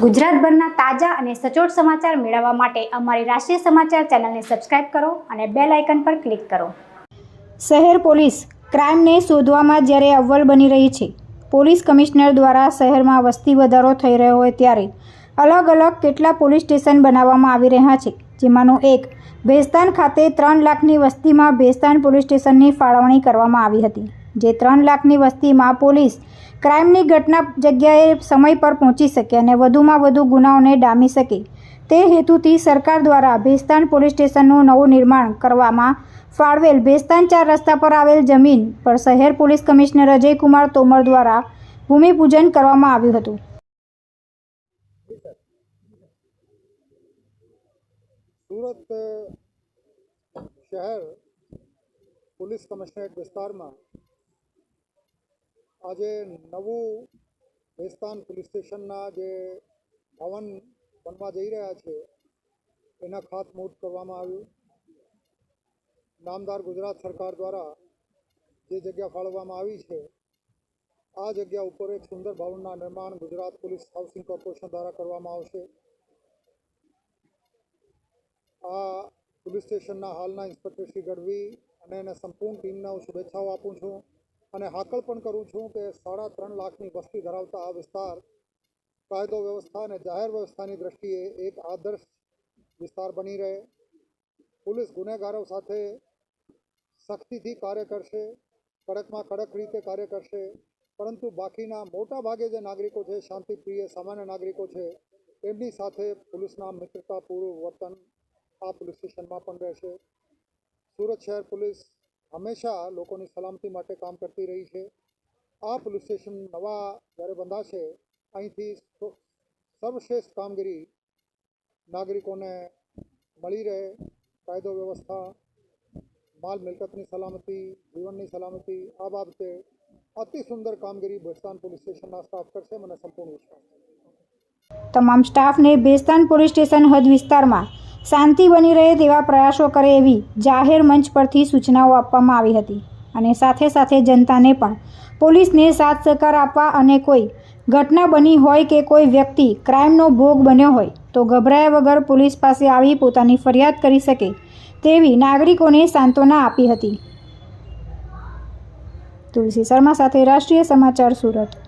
ગુજરાતભરના તાજા અને સચોટ સમાચાર મેળવવા માટે અમારી રાષ્ટ્રીય સમાચાર ચેનલને સબસ્ક્રાઇબ કરો અને બેલ આઇકન પર ક્લિક કરો। શહેર પોલીસ ક્રાઇમને શોધવામાં જ્યારે અવ્વલ બની રહી છે। પોલીસ કમિશનર દ્વારા શહેરમાં વસ્તી વધારો થઈ રહ્યો હોય ત્યારે અલગ અલગ કેટલા પોલીસ સ્ટેશન બનાવવામાં આવી રહ્યા છે, જેમાંનું એક ભેસ્તાન ખાતે 3 લાખની વસ્તીમાં ભેસ્તાન પોલીસ સ્ટેશનની ફાળવણી કરવામાં આવી હતી, જે 3 લાખની વસ્તીમાં પોલીસ ક્રાઇમની ઘટના જગ્યાએ સમય પર પહોંચી શકે અને વધુમાં વધુ ગુનાઓને ડામી શકે તે હેતુથી સરકાર દ્વારા ભેસ્તાન પોલીસ સ્ટેશનનું નવું નિર્માણ કરવામાં ફાળવેલ ભેસ્તાન 4 રસ્તા પર આવેલ જમીન પર શહેર પોલીસ કમિશનર અજયકુમાર તોમર દ્વારા ભૂમિપૂજન કરવામાં આવ્યું હતું। सूरत शहर पुलिस कमिश्नरेट विस्तार में आज नवू भेस्तान पुलिस स्टेशन जे भवन बनवा जई रहा है एना खातमुहूर्त करवामां आव्युं। नामदार गुजरात सरकार द्वारा जे जग्या फाळववामां आवी छे आ जग्या उपर एक सुंदर भवनना निर्माण गुजरात पुलिस हाउसिंग कॉर्पोरेशन द्वारा करवामां आवशे। आ पुलिस स्टेशनना हालना इंस्पेक्टर श्री गढ़वी અને એના સંપૂર્ણ ટીમને હું શુભેચ્છાઓ આપું છું અને હાકલ પણ કરું છું કે 3.5 લાખની વસ્તી ધરાવતા આ વિસ્તાર કાયદો વ્યવસ્થા અને જાહેર વ્યવસ્થાની દ્રષ્ટિએ એક આદર્શ વિસ્તાર બની રહે। પોલીસ ગુનેગારો સાથે સખ્તીથી કાર્ય કરશે, કડકમાં કડક રીતે કાર્ય કરશે, પરંતુ બાકીના મોટા ભાગે જે નાગરિકો છે, શાંતિપ્રિય સામાન્ય નાગરિકો છે, તેમની સાથે પોલીસના મિત્રતાપૂર્વક વર્તન આ પોલીસ સ્ટેશનમાં પણ રહેશે। सूरत शहर पुलिस हमेशा लोगों सलामती माटे काम करती रही है। आ पुलिस स्टेशन नवा जयरे बंधाशे अहींथी सर्वश्रेष्ठ कामगीरी नागरिकों ने मळी रहे। कायदो व्यवस्था, माल मिलकतनी सलामती, जीवननी सलामती आ बाबते अति सुंदर कामगीरी भेस्तान पुलिस स्टेशनना स्टाफ करशे, मने संपूर्ण विश्वास छे। તમામ સ્ટાફને ભેસ્તાન પોલીસ સ્ટેશન હદ વિસ્તારમાં શાંતિ બની રહે તેવા પ્રયાસો કરે એવી જાહેર મંચ પરથી સૂચનાઓ આપવામાં આવી હતી અને સાથે સાથે જનતાને પણ પોલીસને સાથ સહકાર આપવા અને કોઈ ઘટના બની હોય કે કોઈ વ્યક્તિ ક્રાઇમનો ભોગ બન્યો હોય તો ગભરાયા વગર પોલીસ પાસે આવી પોતાની ફરિયાદ કરી શકે તેવી નાગરિકોને સાંત્વના આપી હતી। તુલસી શર્મા સાથે રાષ્ટ્રીય સમાચાર સુરત।